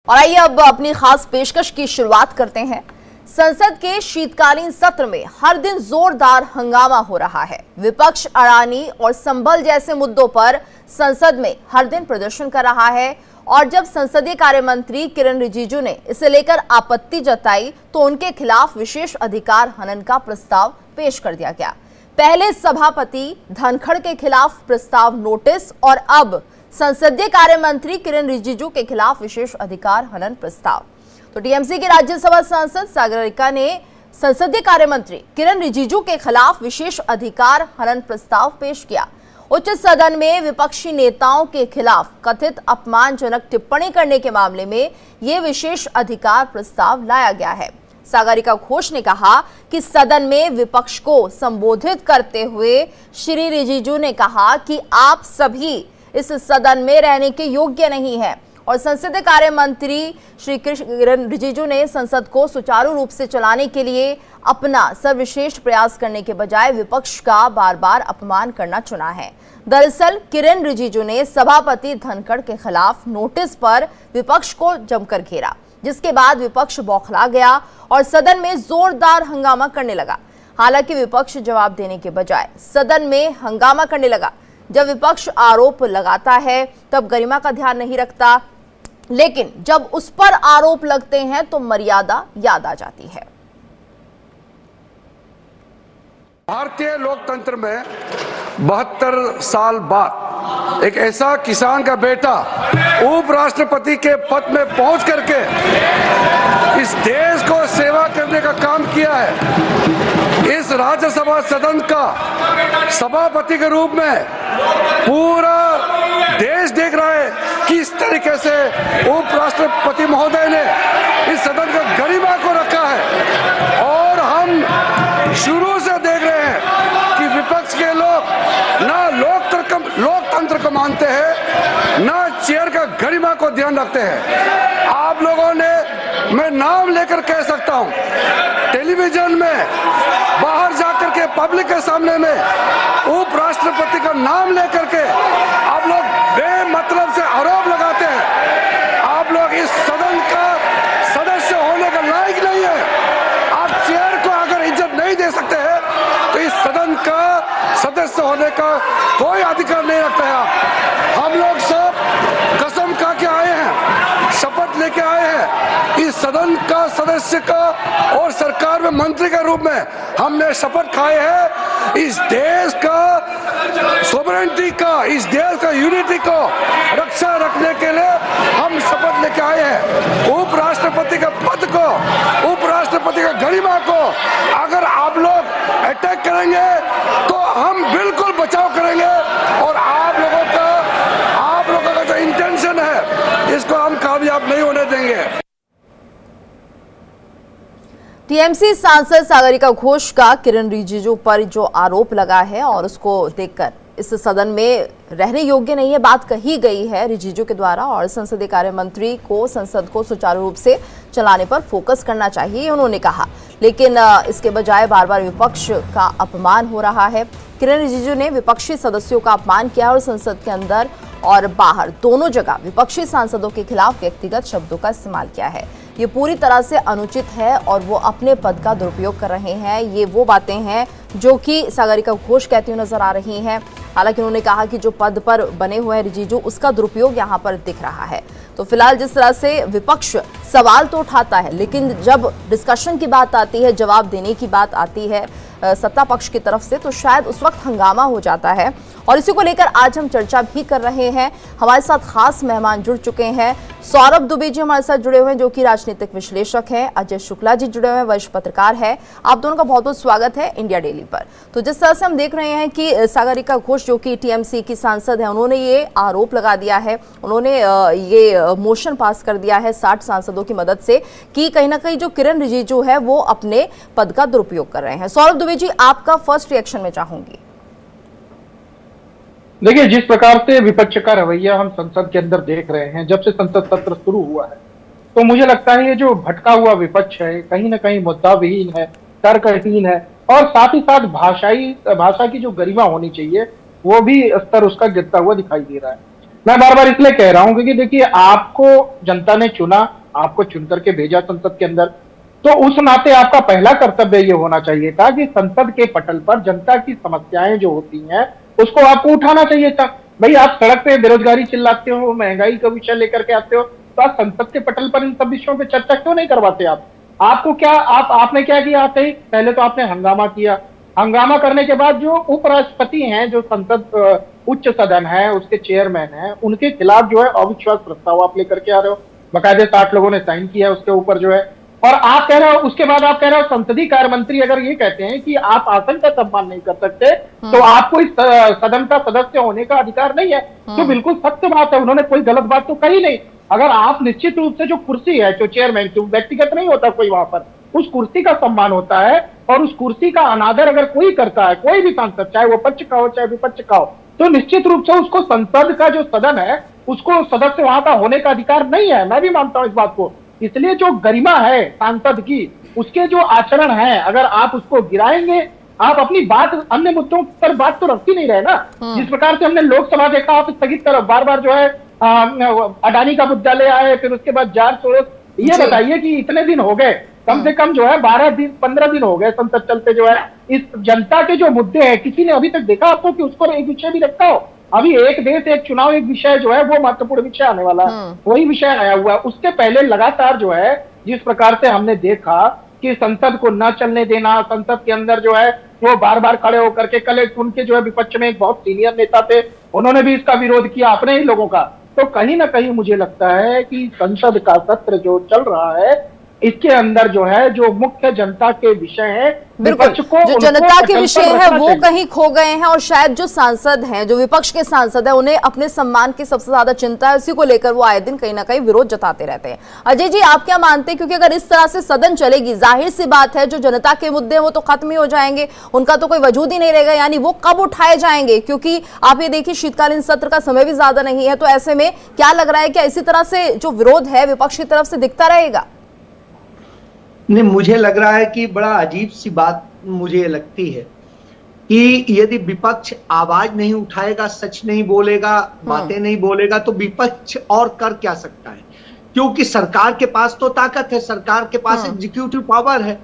और आइए अब अपनी खास पेशकश की शुरुआत करते हैं। संसद के शीतकालीन सत्र में हर दिन जोरदार हंगामा हो रहा है। विपक्ष अडानी और संभल जैसे मुद्दों पर संसद में हर दिन प्रदर्शन कर रहा है और जब संसदीय कार्य मंत्री किरण रिजिजू ने इसे लेकर आपत्ति जताई तो उनके खिलाफ विशेष अधिकार हनन का प्रस्ताव पेश कर दिया गया। पहले सभापति धनखड़ के खिलाफ प्रस्ताव नोटिस और अब संसदीय कार्य मंत्री किरण रिजिजू के खिलाफ विशेष अधिकार हनन प्रस्ताव। तो टीएमसी के राज्यसभा सांसद सागरिका ने संसदीय कार्य मंत्री किरण रिजिजू के खिलाफ विशेष अधिकार हनन प्रस्ताव पेश किया। उच्च सदन में विपक्षी नेताओं के खिलाफ कथित अपमानजनक टिप्पणी करने के मामले में यह विशेष अधिकार प्रस्ताव लाया गया है। सागरिका घोष ने कहा कि सदन में विपक्ष को संबोधित करते हुए श्री रिजिजू ने कहा कि आप सभी इस सदन में रहने के योग्य नहीं है और संसदीय कार्य मंत्री श्री किरण रिजिजू ने संसद को सुचारू रूप से चलाने के लिए अपना सर्वश्रेष्ठ प्रयास करने के बजाय विपक्ष का बार बार अपमान करना चुना है। दरअसल किरण रिजिजू ने सभापति धनखड़ के खिलाफ नोटिस पर विपक्ष को जमकर घेरा, जिसके बाद विपक्ष बौखला गया और सदन में जोरदार हंगामा करने लगा। हालांकि विपक्ष जवाब देने के बजाय सदन में हंगामा करने लगा। जब विपक्ष आरोप लगाता है तब गरिमा का ध्यान नहीं रखता, लेकिन जब उस पर आरोप लगते हैं तो मर्यादा याद आ जाती है। भारतीय लोकतंत्र में 72 साल बाद एक ऐसा किसान का बेटा उपराष्ट्रपति के पद में पहुंच करके इस देश को सेवा करने का काम किया है। इस राज्यसभा सदन का सभापति के रूप में पूरा देश देख रहा है किस तरीके से उपराष्ट्रपति महोदय ने इस सदन का गरिमा को रखा है। और हम शुरू से देख रहे हैं कि विपक्ष के लोग ना लोकतंत्र को मानते हैं, ना चेयर का गरिमा को ध्यान रखते हैं। आप लोगों ने, मैं नाम लेकर कह सकता हूं, टेलीविजन में बाहर जाकर के पब्लिक के सामने में उपराष्ट्रपति का नाम लेकर के आप लोग बेमतलब से आरोप लगाते हैं। आप लोग इस सदन का सदस्य होने का लायक नहीं है। आप चेयर को अगर इज्जत नहीं दे सकते हैं तो इस सदन का सदस्य होने का कोई अधिकार नहीं रखता है। हम लोग सब कसम खा के आए हैं, शपथ लेके आए हैं, इस सदन का सदस्य का और सरकार में मंत्री के रूप में हमने शपथ खाए हैं। इस देश का सोवरेनिटी का, इस देश का यूनिटी को रक्षा रखने के लिए हम शपथ लेके आए हैं। उपराष्ट्रपति के पद को, उपराष्ट्रपति का गरिमा को अगर आप लोग अटैक करेंगे तो हम बिल्कुल बचाव करेंगे और आप लोगों का जो इंटेंशन है इसको हम कामयाब नहीं होने देंगे। टीएमसी सांसद सागरिका घोष का किरण रिजिजू पर जो आरोप लगा है और उसको देखकर इस सदन में रहने योग्य नहीं है, बात कही गई है रिजिजू के द्वारा और संसदीय कार्य मंत्री को संसद को सुचारू रूप से चलाने पर फोकस करना चाहिए, उन्होंने कहा। लेकिन इसके बजाय बार बार विपक्ष का अपमान हो रहा है। किरण रिजिजू ने विपक्षी सदस्यों का अपमान किया और संसद के अंदर और बाहर दोनों जगह विपक्षी सांसदों के खिलाफ व्यक्तिगत शब्दों का इस्तेमाल किया है। ये पूरी तरह से अनुचित है और वो अपने पद का दुरुपयोग कर रहे हैं। ये वो बातें हैं जो कि सागरिका घोष कहती हुई नजर आ रही हैं। हालांकि उन्होंने कहा कि जो पद पर बने हुए हैं रिजिजू, उसका दुरुपयोग यहाँ पर दिख रहा है। तो फिलहाल जिस तरह से विपक्ष सवाल तो उठाता है, लेकिन जब डिस्कशन की बात आती है, जवाब देने की बात आती है सत्ता पक्ष की तरफ से, तो शायद उस वक्त हंगामा हो जाता है। और इसी को लेकर आज हम चर्चा भी कर रहे हैं। हमारे साथ खास मेहमान जुड़ चुके हैं। सौरभ दुबे जी हमारे साथ जुड़े हुए हैं जो कि राजनीतिक विश्लेषक हैं। अजय शुक्ला जी जुड़े हुए हैं, वरिष्ठ पत्रकार है। आप दोनों का बहुत बहुत स्वागत है इंडिया डेली पर। तो जिस तरह से हम देख रहे हैं कि सागरिका घोष जो कि टीएमसी की सांसद है, उन्होंने ये आरोप लगा दिया है, उन्होंने ये मोशन पास कर दिया है 60 सांसदों की मदद से कि कहीं ना कहीं जो किरण रिजिजू है वो अपने पद का दुरुपयोग कर रहे हैं। सौरभ दुबे जी, आपका फर्स्ट रिएक्शन में चाहूंगी। देखिए, जिस प्रकार से विपक्ष का रवैया हम संसद के अंदर देख रहे हैं, जब से संसद सत्र शुरू हुआ है, तो मुझे लगता है ये जो भटका हुआ विपक्ष है कहीं ना कहीं मुद्दा विहीन है, तर्कहीन है और साथ ही साथ भाषा की जो गरिमा होनी चाहिए वो भी स्तर उसका गिरता हुआ दिखाई दे रहा है। मैं बार बार इसलिए कह रहा हूं क्योंकि देखिए, आपको जनता ने चुना, आपको चुन करके भेजा संसद के अंदर, तो उस नाते आपका पहला कर्तव्य ये होना चाहिए था कि संसद के पटल पर जनता की समस्याएं जो होती हैं उसको आपको उठाना चाहिए था। भाई, आप सड़क पे बेरोजगारी चिल्लाते हो, महंगाई का विषय लेकर के आते हो, तो आप संसद के पटल पर इन सब विषयों पे चर्चा क्यों नहीं करवाते? आपको क्या, आपने क्या किया? आते ही पहले तो आपने हंगामा किया। हंगामा करने के बाद जो उपराष्ट्रपति हैं, जो संसद उच्च सदन है, उसके चेयरमैन हैं, उनके खिलाफ जो है अविश्वास प्रस्ताव आप लेकर के आ रहे हो। बाकायदे 60 लोगों ने साइन किया उसके ऊपर जो है, और आप कह रहे हो, उसके बाद आप कह रहे हो संसदीय कार्य मंत्री अगर ये कहते हैं कि आप आसन का सम्मान नहीं कर सकते तो आपको इस सदन का सदस्य होने का अधिकार नहीं है। तो बिल्कुल सत्य बात है, उन्होंने कोई गलत बात तो कही नहीं। अगर आप निश्चित रूप से जो कुर्सी है, जो चेयरमैन की, व्यक्तिगत नहीं होता कोई वहां पर, उस कुर्सी का सम्मान होता है, और उस कुर्सी का अनादर अगर कोई करता है, कोई भी सांसद, चाहे वो पक्ष का हो चाहे विपक्ष का हो, तो निश्चित रूप से उसको संसद का जो सदन है उसको सदस्य वहां का होने का अधिकार नहीं है। मैं भी मानता हूं इस बात को। इसलिए जो गरिमा है सांसद की, उसके जो आचरण है, अगर आप उसको गिराएंगे, आप अपनी बात अन्य मुद्दों पर बात तो रख ही नहीं रहे ना। जिस प्रकार से हमने लोकसभा देखा, आप स्थगित करो, बार बार जो है अडानी का मुद्दा ले आए, फिर उसके बाद जार सोरस। ये बताइए कि इतने दिन हो गए, कम से कम जो है 12 दिन 15 दिन हो गए संसद चलते, जो है इस जनता के जो मुद्दे हैं, किसी ने अभी तक देखा आपको कि उसको एक विषय भी रखा हो? अभी एक देश एक चुनाव एक विषय जो है वो महत्वपूर्ण विषय आने वाला है, वही विषय आया हुआ है। उसके पहले लगातार जो है जिस प्रकार से हमने देखा कि संसद को न चलने देना, संसद के अंदर जो है वो बार बार खड़े होकर के, कल उनके जो है विपक्ष में एक बहुत सीनियर नेता थे, उन्होंने भी इसका विरोध किया अपने ही लोगों का। तो कहीं ना कहीं मुझे लगता है कि संसद का सत्र जो चल रहा है, इसके अंदर जो है जो मुख्य जनता के विषय है, बिल्कुल जो जनता के विषय है वो कहीं खो गए हैं, और शायद जो सांसद हैं, जो विपक्ष के सांसद हैं, उन्हें अपने सम्मान की सबसे ज्यादा चिंता है, उसी को लेकर वो आए दिन कहीं ना कहीं विरोध जताते रहते हैं। अजय जी, आप क्या मानते हैं? क्योंकि अगर इस तरह से सदन चलेगी, जाहिर सी बात है जो जनता के मुद्दे हैं वो तो खत्म ही हो जाएंगे, उनका तो कोई वजूद ही नहीं रहेगा, यानी वो कब उठाए जाएंगे? क्योंकि आप ये देखिए शीतकालीन सत्र का समय भी ज्यादा नहीं है, तो ऐसे में क्या लग रहा है कि इसी तरह से जो विरोध है विपक्ष की तरफ से दिखता रहेगा? नहीं, मुझे लग रहा है कि बड़ा अजीब सी बात मुझे लगती है कि यदि विपक्ष आवाज नहीं उठाएगा, सच नहीं बोलेगा, बातें नहीं बोलेगा, तो विपक्ष और कर क्या सकता है? क्योंकि सरकार के पास तो ताकत है, सरकार के पास एग्जीक्यूटिव पावर है,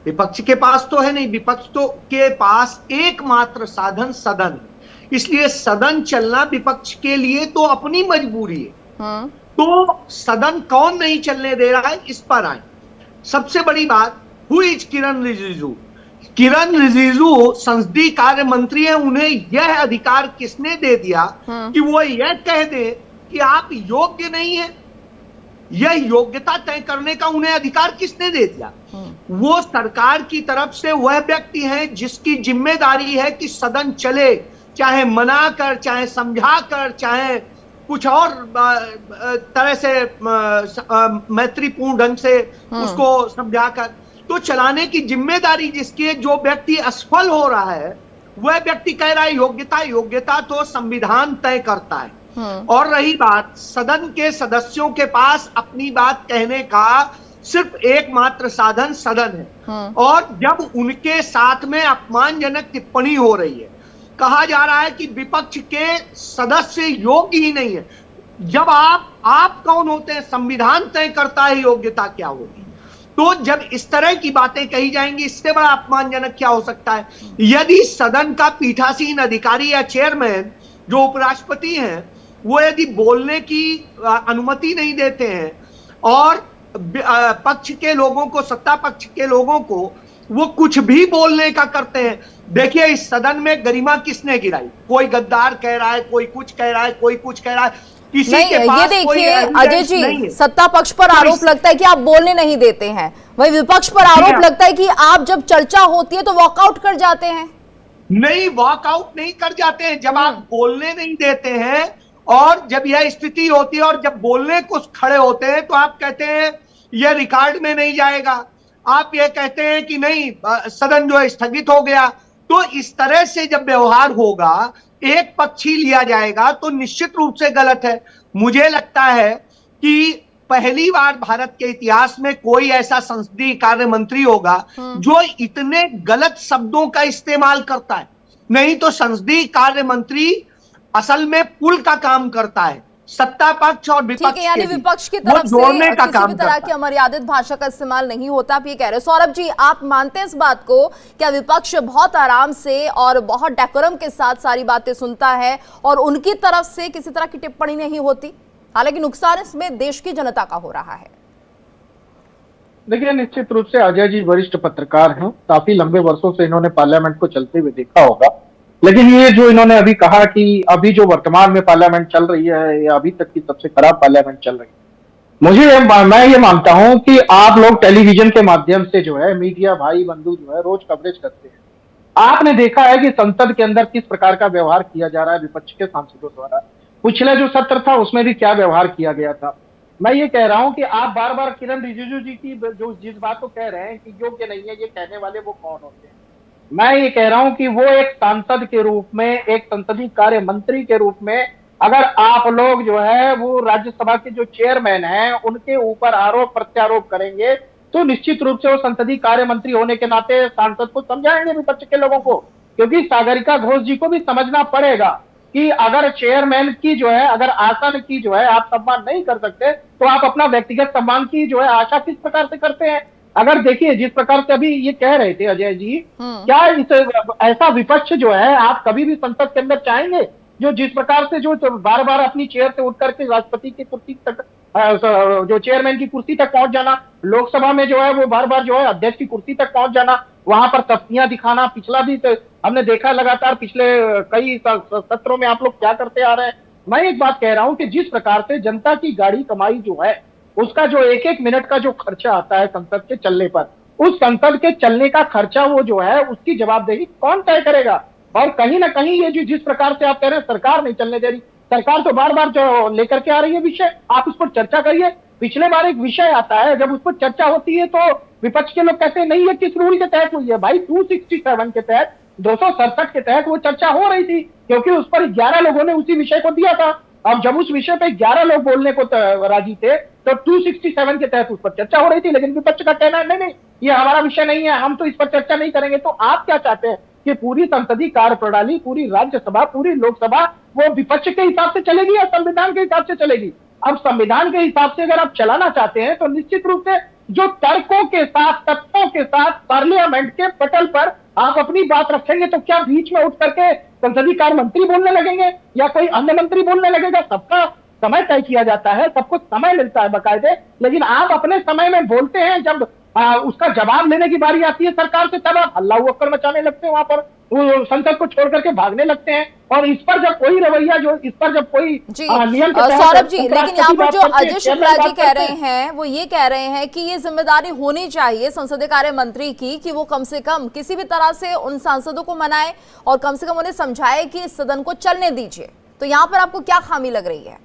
विपक्ष के पास तो है नहीं। विपक्ष तो के पास एकमात्र साधन सदन है, इसलिए सदन चलना विपक्ष के लिए तो अपनी मजबूरी है। तो सदन कौन नहीं चलने दे रहा है, इस पर आए। सबसे बड़ी बात, हु इज किरण रिजिजू? किरण रिजिजू संसदीय कार्य मंत्री है, उन्हें यह अधिकार किसने दे दिया कि वो यह कह दे कि आप योग्य नहीं है? यह योग्यता तय करने का उन्हें अधिकार किसने दे दिया? वो सरकार की तरफ से वह व्यक्ति है जिसकी जिम्मेदारी है कि सदन चले, चाहे मना कर, चाहे समझा कर, चाहे कुछ और तरह से मैत्रीपूर्ण ढंग से उसको समझाकर, तो चलाने की जिम्मेदारी जिसकी है। जो व्यक्ति असफल हो रहा है वह व्यक्ति कह रहा है योग्यता तो संविधान तय करता है। और रही बात, सदन के सदस्यों के पास अपनी बात कहने का सिर्फ एकमात्र साधन सदन है, और जब उनके साथ में अपमानजनक टिप्पणी हो रही है, कहा जा रहा है कि विपक्ष के सदस्य योग्य ही नहीं है। जब आप कौन होते हैं? संविधान तय करता है योग्यता क्या होगी। तो जब इस तरह की बातें कही जाएंगी, इससे बड़ा अपमानजनक क्या हो सकता है? यदि सदन का पीठासीन अधिकारी या चेयरमैन जो उपराष्ट्रपति हैं, वो यदि बोलने की अनुमति नहीं देते हैं और पक्ष के लोगों को, सत्ता पक्ष के लोगों को वो कुछ भी बोलने का करते हैं। देखिए, इस सदन में गरिमा किसने गिराई? कोई गद्दार कह रहा है, कोई कुछ कह रहा है, कोई कुछ कह रहा है, किसी नहीं, के पास ये देखिए अजय जी, नहीं। सत्ता पक्ष पर आरोप लगता है कि आप बोलने नहीं देते हैं, वही विपक्ष पर आरोप लगता है कि आप जब चर्चा होती है तो वॉकआउट कर जाते हैं। नहीं, वॉकआउट नहीं कर जाते हैं। जब आप बोलने नहीं देते हैं और जब यह स्थिति होती है और जब बोलने को खड़े होते हैं, तो आप कहते हैं यह रिकॉर्ड में नहीं जाएगा, आप ये कहते हैं कि नहीं सदन जो है स्थगित हो गया। तो इस तरह से जब व्यवहार होगा, एक पक्षी लिया जाएगा, तो निश्चित रूप से गलत है। मुझे लगता है कि पहली बार भारत के इतिहास में कोई ऐसा संसदीय कार्य मंत्री होगा जो इतने गलत शब्दों का इस्तेमाल करता है। नहीं तो संसदीय कार्य मंत्री असल में पुल का काम करता है, सत्ता पक्ष और ठीक विपक्ष है, यानी के बीच। विपक्ष की वो तरफ से जोड़ने का किसी काम भी तरह करता की है। अमर्यादित भाषा का इस्तेमाल नहीं होता, आप ये कह रहे हैं। सौरभ जी, आप मानते हैं इस बात को? क्या विपक्ष बहुत आराम से और बहुत डेकोरम के साथ सारी बातें सुनता है और उनकी तरफ से किसी तरह की टिप्पणी नहीं होती? हालांकि नुकसान इसमें देश की जनता का हो रहा है। देखिए, निश्चित रूप से अजय जी वरिष्ठ पत्रकार हैं, काफी लंबे वर्षों से इन्होंने पार्लियामेंट को चलते हुए देखा होगा। लेकिन ये जो इन्होंने अभी कहा कि अभी जो वर्तमान में पार्लियामेंट चल रही है, ये अभी तक की सबसे खराब पार्लियामेंट चल रही है। मैं ये मानता हूं कि आप लोग टेलीविजन के माध्यम से जो है, मीडिया भाई बंधु जो है, रोज कवरेज करते हैं। आपने देखा है कि संसद के अंदर किस प्रकार का व्यवहार किया जा रहा है विपक्ष के सांसदों द्वारा। पिछले जो सत्र था उसमें भी क्या व्यवहार किया गया था। मैं ये कह रहा हूं कि आप बार बार किरण रिजिजू जी की जो जिस बात को कह रहे हैं कि योग्य नहीं है, ये कहने वाले वो कौन होते हैं? मैं ये कह रहा हूं कि वो एक सांसद के रूप में, एक संसदीय कार्य मंत्री के रूप में, अगर आप लोग जो है वो राज्यसभा के जो चेयरमैन हैं उनके ऊपर आरोप प्रत्यारोप करेंगे, तो निश्चित रूप से वो संसदीय कार्य मंत्री होने के नाते सांसद को समझाएंगे विपक्ष के लोगों को। क्योंकि सागरिका घोष जी को भी समझना पड़ेगा कि अगर चेयरमैन की जो है, अगर आसन की जो है आप सम्मान नहीं कर सकते, तो आप अपना व्यक्तिगत सम्मान की जो है आशा किस प्रकार से करते हैं? अगर देखिए, जिस प्रकार से अभी ये कह रहे थे अजय जी, क्या ऐसा विपक्ष जो है आप कभी भी संसद के अंदर चाहेंगे? जो जिस प्रकार से जो बार बार अपनी चेयर से उठ करके राष्ट्रपति की कुर्सी तक, जो चेयरमैन की कुर्सी तक पहुंच जाना, लोकसभा में जो है वो बार बार जो है अध्यक्ष की कुर्सी तक पहुंच जाना, वहां पर तख्तियां दिखाना, पिछला भी तो हमने देखा लगातार पिछले कई सत्रों में आप लोग क्या करते आ रहे हैं। मैं एक बात कह रहा हूं कि जिस प्रकार से जनता की गाड़ी कमाई जो है, उसका जो एक एक मिनट का जो खर्चा आता है संसद के चलने पर, उस संसद के चलने का खर्चा वो जो है उसकी जवाबदेही कौन तय करेगा? और कहीं ना कहीं ये जो जिस प्रकार से आप कह रहे हैं सरकार नहीं चलने दे रही, सरकार तो बार बार जो लेकर के आ रही है विषय, आप इस पर चर्चा करिए। पिछले बार एक विषय आता है, जब उस पर चर्चा होती है तो विपक्ष के लोग कहते हैं नहीं ये किस रूल के तहत हुई है। भाई 267 के तहत, 267 के तहत वो चर्चा हो रही थी, क्योंकि उस पर 11 लोगों ने उसी विषय को दिया था। अब जब उस विषय पे 11 लोग बोलने को राजी थे, तो 267 के तहत उस पर चर्चा हो रही थी। लेकिन विपक्ष का कहना है नहीं नहीं, ये हमारा विषय नहीं है, हम तो इस पर चर्चा नहीं करेंगे। तो आप क्या चाहते हैं कि पूरी संसदीय कार्य प्रणाली, पूरी राज्यसभा, पूरी लोकसभा वो विपक्ष के हिसाब से चलेगी या संविधान के हिसाब से चलेगी? अब संविधान के हिसाब से अगर आप चलाना चाहते हैं तो निश्चित रूप से जो तर्कों के साथ, तथ्यों के साथ पार्लियामेंट के पटल पर आप अपनी बात रखेंगे, तो क्या बीच में उठ करके संसदीय कार्य मंत्री बोलने लगेंगे या कोई अन्य मंत्री बोलने लगेगा? सबका समय तय किया जाता है, सबको समय मिलता है बकायदे। लेकिन आप अपने समय में बोलते हैं, जब उसका जवाब लेने की बारी आती है सरकार से, तब आप हल्ला हुक्कड़ मचाने लगते हैं, वहां पर वो संसद को छोड़ करके भागने लगते हैं। और इस पर जब कोई रवैया, जो इस पर जब कोई नियम के तहत, सौरभ जी, लेकिन यहाँ पर जो अजय शुक्ला जी कह रहे हैं वो ये कह रहे हैं कि ये जिम्मेदारी होनी चाहिए संसदीय कार्य मंत्री की कि वो कम से कम किसी भी तरह से उन सांसदों को मनाए और कम से कम उन्हें समझाए कि इस सदन को चलने दीजिए। तो यहाँ पर आपको क्या खामी लग रही है?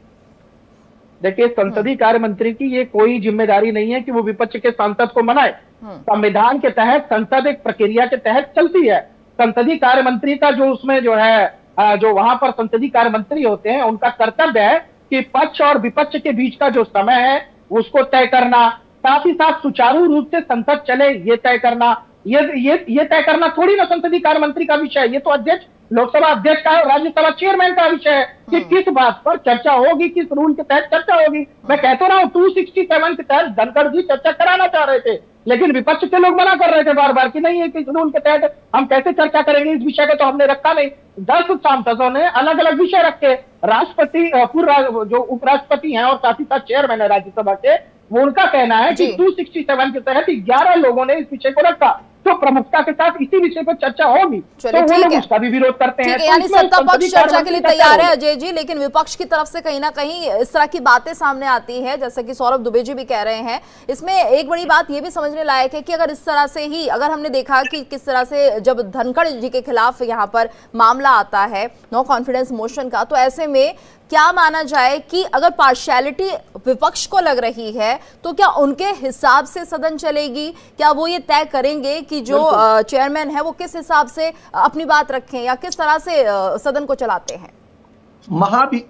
देखिए, संसदीय कार्य मंत्री की ये कोई जिम्मेदारी नहीं है कि वो विपक्ष के सांसद को मनाए। संविधान के तहत संसद एक प्रक्रिया के तहत चलती है। संसदीय कार्य मंत्री का जो उसमें जो है, जो वहां पर संसदीय कार्य मंत्री होते हैं, उनका कर्तव्य है कि पक्ष और विपक्ष के बीच का जो समय है उसको तय करना, साथ ही साथ सुचारू रूप से संसद चले ये तय करना। ये तय करना थोड़ी ना संसदीय कार्य मंत्री का विषय है, ये तो अध्यक्ष, लोकसभा अध्यक्ष का और राज्यसभा चेयरमैन का विषय है कि किस बात पर चर्चा होगी, किस रूल के तहत चर्चा होगी। मैं कहता रहा हूं 267 के तहत धनखड़ जी चर्चा कराना चाह रहे थे, लेकिन विपक्ष के लोग मना कर रहे थे बार बार कि नहीं, इस रूल के तहत हम कैसे चर्चा करेंगे, इस विषय को तो हमने रखा नहीं। 10 सांसदों ने अलग अलग विषय रखे। राष्ट्रपति, पूर्व जो उपराष्ट्रपति हैं और साथ ही साथ चेयरमैन है राज्यसभा के, वो उनका कहना है कि 267 के तहत 11 लोगों ने इस विषय को रखा, तो प्रमुखता के साथ इसी विषय पर चर्चा होगी, तो वो लोग उसका भी विरोध करते हैं। यानी सत्ता पक्ष चर्चा के लिए तैयार है अजय जी, लेकिन विपक्ष की तरफ से कहीं ना कहीं इस तरह की बातें सामने आती है, जैसे कि सौरभ दुबे जी भी कह रहे हैं। इसमें एक बड़ी बात ये भी समझने लायक है कि अगर इस तरह से ही, अगर हमने देखा कि किस तरह से जब धनखड़ जी के खिलाफ यहाँ पर मामला आता है नो कॉन्फिडेंस मोशन का, तो ऐसे में क्या माना जाए कि अगर पार्शियलिटी विपक्ष को लग रही है तो क्या उनके हिसाब से सदन चलेगी? क्या वो ये तय करेंगे कि जो चेयरमैन है वो किस हिसाब से अपनी बात रखें या किस तरह से सदन को चलाते हैं?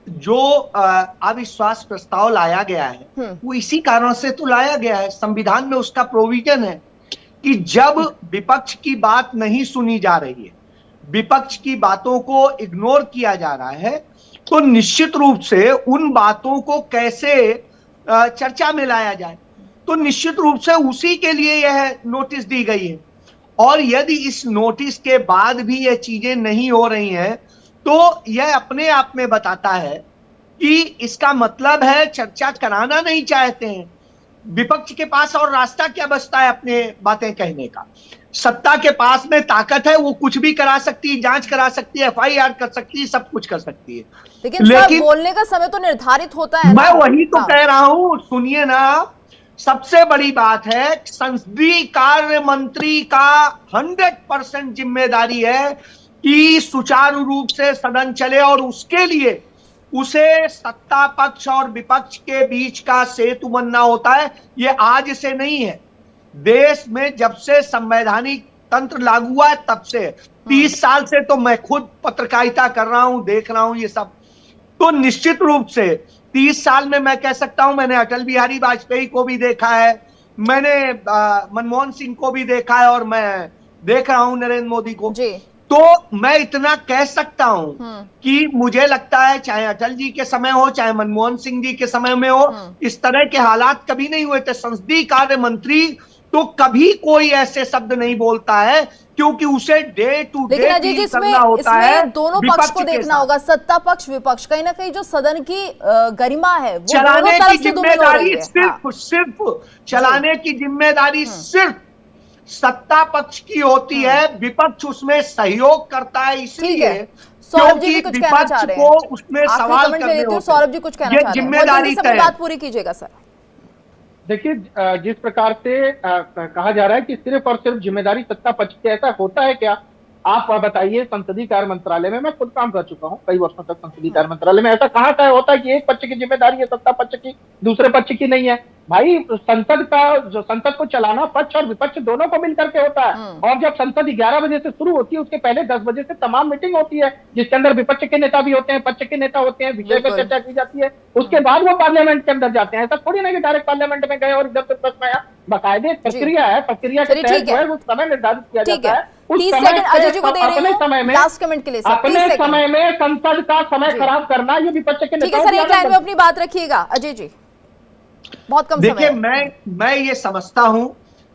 जो अविश्वास प्रस्ताव लाया गया है वो इसी कारण से तो लाया गया है। संविधान में उसका प्रोविजन है कि जब विपक्ष की बात नहीं सुनी जा रही है, विपक्ष की बातों को इग्नोर किया जा रहा है, तो निश्चित रूप से उन बातों को कैसे चर्चा में लाया जाए, तो निश्चित रूप से उसी के लिए यह नोटिस दी गई है। और यदि इस नोटिस के बाद भी ये चीजें नहीं हो रही हैं, तो यह अपने आप में बताता है कि इसका मतलब है चर्चा कराना नहीं चाहते हैं। विपक्ष के पास और रास्ता क्या बचता है अपने बातें कहने का? सत्ता के पास में ताकत है, वो कुछ भी करा सकती है, जांच करा सकती है, FIR कर सकती है, सब कुछ कर सकती है। लेकिन बोलने का समय तो निर्धारित होता है। मैं वही तो कह रहा हूं, सुनिए ना, सबसे बड़ी बात है संसदीय कार्य मंत्री का 100% जिम्मेदारी है कि सुचारू रूप से सदन चले, और उसके लिए उसे सत्ता पक्ष और विपक्ष के बीच का सेतु बनना होता है। ये आज से नहीं है, देश में जब से संवैधानिक तंत्र लागू हुआ है तब से 30 साल से तो मैं खुद पत्रकारिता कर रहा हूं, देख रहा हूं ये सब। तो निश्चित रूप से 30 साल में मैं कह सकता हूं, मैंने अटल बिहारी वाजपेयी को भी देखा है, मैंने मनमोहन सिंह को भी देखा है, और मैं देख रहा हूं नरेंद्र मोदी को जी। तो मैं इतना कह सकता हूं कि मुझे लगता है चाहे अटल जी के समय हो, चाहे मनमोहन सिंह जी के समय में हो, इस तरह के हालात कभी नहीं हुए थे। संसदीय कार्य मंत्री तो कभी कोई ऐसे शब्द नहीं बोलता है, क्योंकि उसे डे टू डे करना होता है। दोनों पक्ष को देखना होगा, सत्ता पक्ष विपक्ष, कहीं ना कहीं जो सदन की गरिमा है वो चलाने की जिम्मेदारी सिर्फ चलाने की जिम्मेदारी सिर्फ सत्ता पक्ष की होती है, विपक्ष उसमें सहयोग करता है। इसलिए सौरभ जी भी कुछ कहना चाह रहे हैं, उसमें सवाल करने होते हैं। सौरभ जी कुछ कहना चाह रहे हैं, जिम्मेदारी बात पूरी कीजिएगा सर। देखिए, जिस प्रकार से कहा जा रहा है कि सिर्फ और सिर्फ जिम्मेदारी सत्ता पक्ष की, ऐसा होता है क्या? आप बताइए। संसदीय कार्य मंत्रालय में मैं खुद काम कर चुका हूं कई वर्षों तक संसदीय कार्य मंत्रालय में। ऐसा कहाँ तय होता है कि एक पक्ष की जिम्मेदारी है सत्ता पक्ष की, दूसरे पक्ष की नहीं है? भाई, संसद को चलाना पक्ष और विपक्ष दोनों को मिलकर के होता है। और जब संसद 11 बजे से शुरू होती है, उसके पहले 10 बजे से तमाम मीटिंग होती है, जिसके अंदर विपक्ष के नेता भी होते हैं, पक्ष के नेता होते हैं, विषय पर चर्चा की जाती है। उसके बाद वो पार्लियामेंट के अंदर जाते हैं। ऐसा थोड़ी ना कि डायरेक्ट पार्लियामेंट में गए और इधर से प्रश्न आया। बाकायदे प्रक्रिया है, प्रक्रिया के तहत जो है वो समय निर्धारित किया जाता है। अपने समय में संसद का समय खराब करना, ये विपक्ष के नेता। सर, एक लाइन में अपनी बात रखिएगा अजय जी, बहुत कम देखिए, मैं ये समझता हूं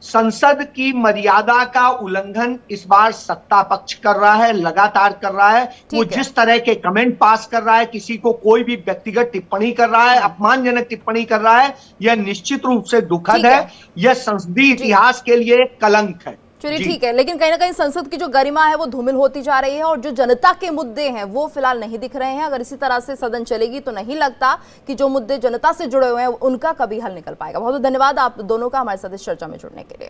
संसद की मर्यादा का उल्लंघन इस बार सत्ता पक्ष कर रहा है, लगातार कर रहा है। वो जिस तरह के कमेंट पास कर रहा है, किसी को कोई भी व्यक्तिगत टिप्पणी कर रहा है, अपमानजनक टिप्पणी कर रहा है, यह निश्चित रूप से दुखद है। यह संसदीय इतिहास के लिए कलंक है। चलिए ठीक है, लेकिन कहीं ना कहीं संसद की जो गरिमा है वो धूमिल होती जा रही है, और जो जनता के मुद्दे हैं वो फिलहाल नहीं दिख रहे हैं। अगर इसी तरह से सदन चलेगी तो नहीं लगता कि जो मुद्दे जनता से जुड़े हुए हैं उनका कभी हल निकल पाएगा। बहुत बहुत धन्यवाद आप दोनों का हमारे साथ इस चर्चा में जुड़ने के लिए।